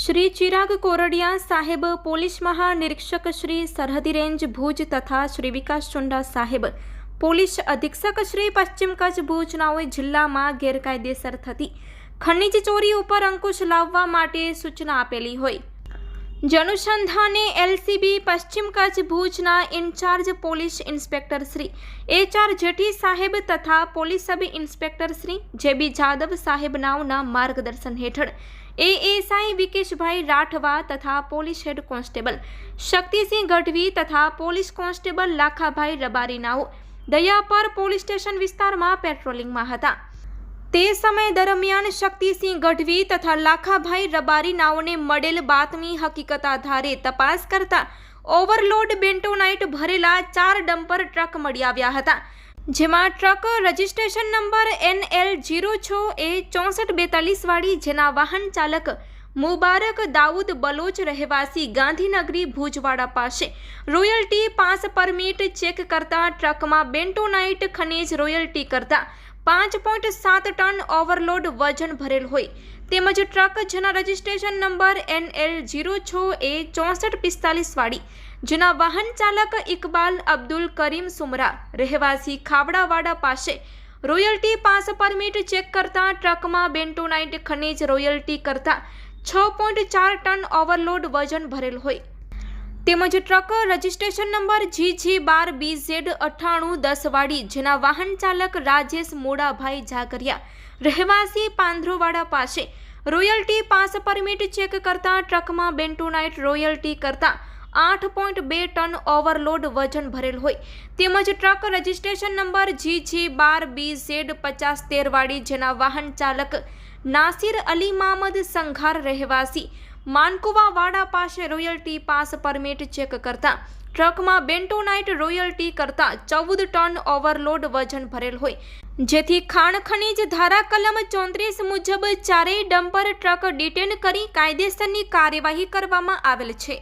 श्री चिराग कोरडिया साहेब, police महानिरीक्षक श्री सरहदी range भूज तथा श्री विकास चुंडा साहेब, पोलीस अधीक्षक श्री पश्चिम कच्छ भूज नाओए जिल्लामां गैरकायदेसर थती खनिज ચોરી ઉપર અંકુશ લાવવા માટે સૂચના આપેલી હોય જનુસંધાને એલસીબી પશ્ચિમ કચ્છ ભુજના incharge police inspector Shri HR Jethi saheb તથા police sub inspector Shri JB Jadav saheb નાઓના માર્ગદર્શન હેઠળ ASI વિકેશભાઈ રાઠવા તથા police head constable Shaktisinh Gadhvi તથા પોલીસ કોન્સ્ટેબલ લાખાભાઈ રબારી નાઓ દયાપર પોલીસ સ્ટેશન વિસ્તારમાં પેટ્રોલિંગમાં હતા। તે સમય દરમિયાન શક્તિસિંહ ગઢવી તથા લાખાભાઈ રબારી નાઓને મળેલ બાતમી હકીકત આધારે તપાસ કરતા ઓવરલોડ બેન્ટોનાઇટ ભરેલા 4 ડમ્પર ટ્રક મળી આવ્યા હતા, જેમાં ટ્રક રજિસ્ટ્રેશન નંબર NL06A6442 વાળી, જેના વાહન ચાલક મુબારક દાઉદ બલોચ રહેવાસી ગાંધીનગરી ભુજવાડા પાસે રોયલ્ટી પાસ પરમિટ ચેક કરતા ટ્રકમાં બેન્ટોનાઇટ ખનીજ રોયલ્ટી કરતા 5.7 ટન ઓવરલોડ વજન ભરેલ હોય તેમજ ટ્રક જેના રજિસ્ટ્રેશન નંબર NL06A6445 વાળી, જેના વાહન ચાલક ઇકબાલ અબ્દુલ કરીમ સુમરા રહેવાસી ખાવડાવાડા પાસે રોયલ્ટી પાસ પરમિટ ચેક કરતા ટ્રકમાં બેન્ટોનાઇટ ખનીજ રોયલ્ટી કરતા 6.4 ટન ઓવરલોડ વજન ભરેલ હોય તેમજ ટ્રક રજિસ્ટ્રેશન નંબર GG12BZ9810 વાળી, જેના વાહન ચાલક રાજેશ મોડાભાઈ જાગરિયા રહેવાસી પાંધરોવાડા પાસે રોયલ્ટી પાસ પરમિટ ચેક કરતા ટ્રકમાં બેન્ટોનાઇટ રોયલ્ટી કરતા 8.2 ટન ઓવરલોડ વજન ભરેલ હોય તેમજ ટ્રક રજિસ્ટ્રેશન નંબર GG12BZ5013 વાળી, જેના વાહન ચાલક નાસિર અલી મામદ સંઘાર રહેવાસી માનકુવાવાડા પાસે રોયલ્ટી પાસ પરમિટ ચેક કરતા ટ્રકમાં બેન્ટોનાઇટ રોયલ્ટી કરતા 14 ટન ઓવરલોડ વજન ભરેલ હોય, જેથી ખાણ ખનીજ ધારા કલમ 34 મુજબ ચારેય ડમ્પર ટ્રક ડિટેન કરી કાયદેસરની કાર્યવાહી કરવામાં આવેલ છે।